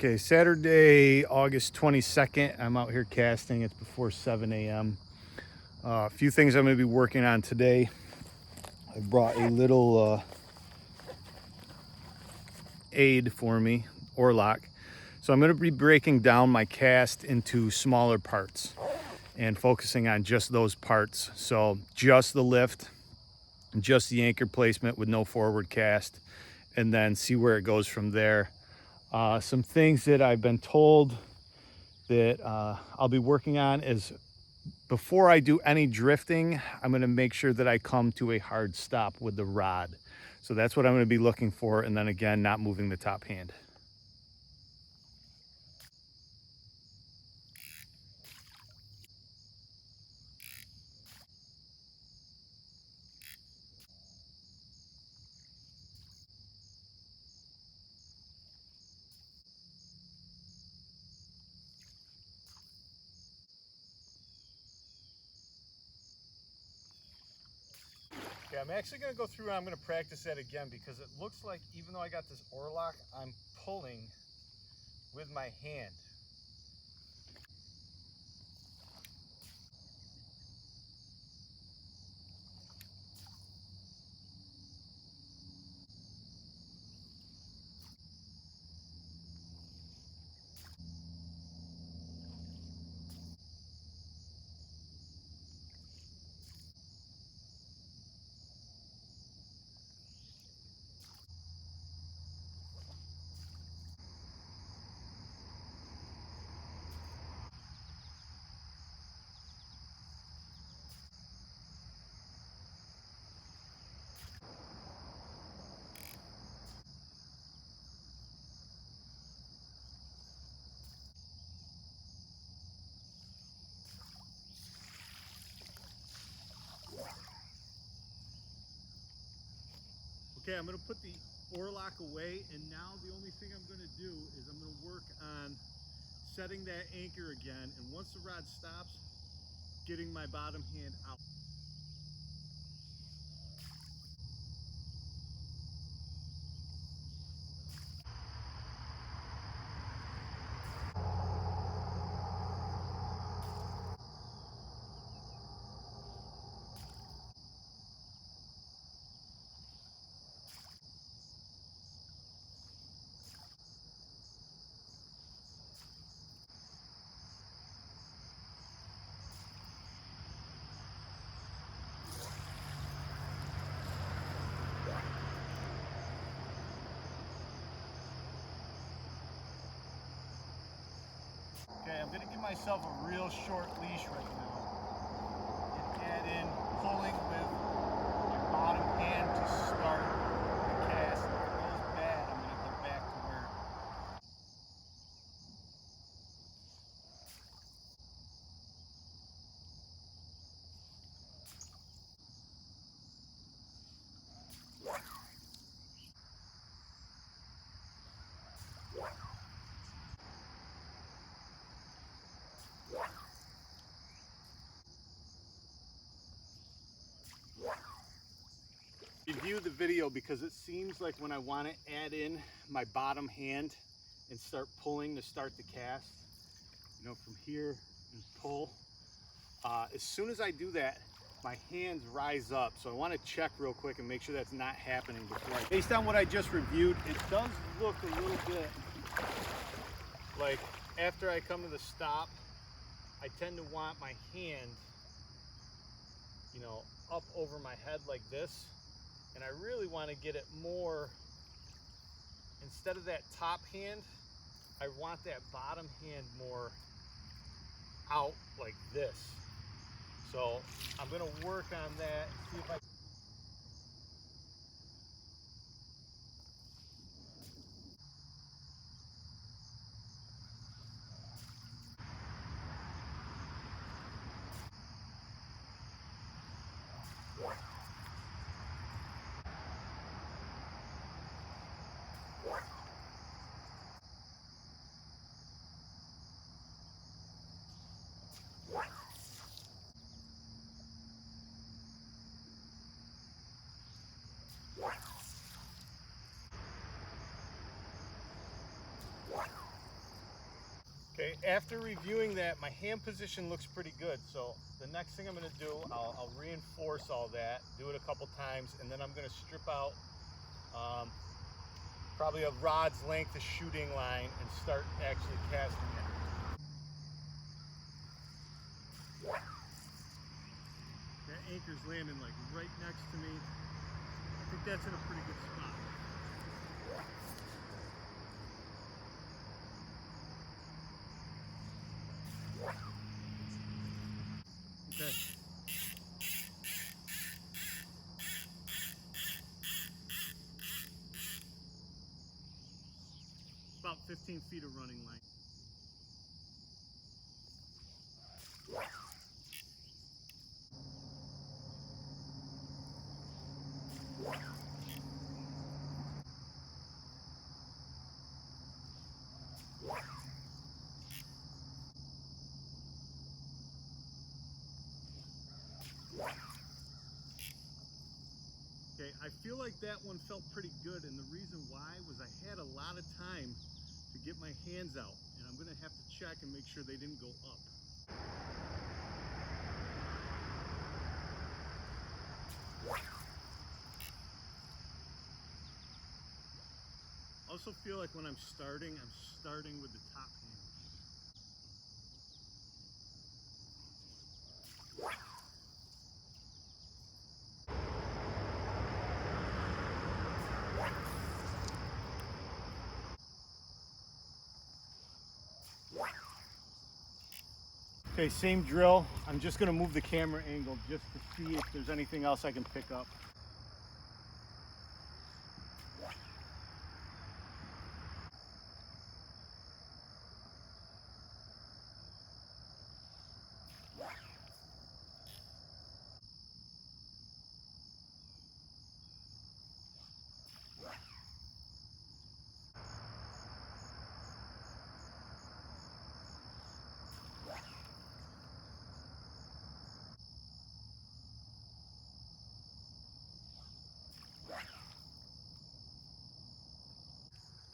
Okay, Saturday, August 22nd. I'm out here casting. It's before 7 a.m. A few things I'm going to be working on today. I brought a little aid for me, or lock. So I'm going to be breaking down my cast into smaller parts and focusing on just those parts. So just the lift, just the anchor placement with no forward cast, and then see where it goes from there. Some things that I've been told that I'll be working on is before I do any drifting, I'm going to make sure that I come to a hard stop with the rod. So that's what I'm going to be looking for. And then again, not moving the top hand. Okay, I'm actually going to go through and I'm going to practice that again because it looks like even though I got this oar lock, I'm pulling with my hand. Okay, I'm going to put the oar lock away, and now the only thing I'm going to do is I'm going to work on setting that anchor again, and once the rod stops, getting my bottom hand out. Okay, I'm going to give myself a real short leash right now and add in pulling with my bottom hand to start the cast. If it goes bad, I'm going to go back to where. Review the video because it seems like when I want to add in my bottom hand and start pulling to start the cast, you know, from here and pull, as soon as I do that, my hands rise up. So I want to check real quick and make sure that's not happening before based on what I just reviewed, it does look a little bit like after I come to the stop, I tend to want my hand, you know, up over my head like this. And I really want to get it more, instead of that top hand, I want that bottom hand more out like this. So I'm going to work on that, see if I Okay, after reviewing that, my hand position looks pretty good. So the next thing I'm going to do, I'll reinforce all that, do it a couple times, and then I'm going to strip out probably a rod's length of shooting line and start actually casting it. That anchor's landing like right next to me. I think that's in a pretty good spot. Okay. About 15 feet of running line. Okay, I feel like that one felt pretty good, and the reason why was I had a lot of time to get my hands out, and I'm going to have to check and make sure they didn't go up. I also feel like when I'm starting with the top hand. Okay, same drill. I'm just going to move the camera angle just to see if there's anything else I can pick up.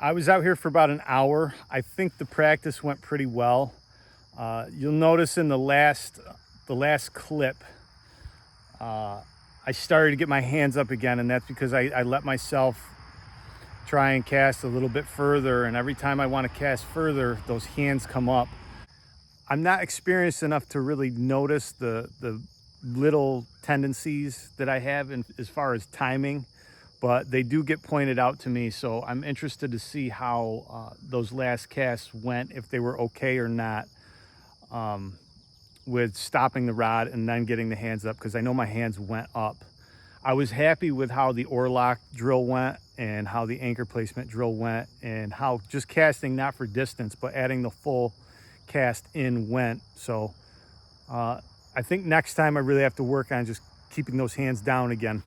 I was out here for about an hour. I think the practice went pretty well. You'll notice in the last clip, I started to get my hands up again, and that's because I let myself try and cast a little bit further, and every time I want to cast further, those hands come up. I'm not experienced enough to really notice the little tendencies that I have as far as timing, but they do get pointed out to me, so I'm interested to see how those last casts went, if they were okay or not, with stopping the rod and then getting the hands up, because I know my hands went up. I was happy with how the oar lock drill went and how the anchor placement drill went, and how just casting not for distance but adding the full cast in went. So I think next time I really have to work on just keeping those hands down again.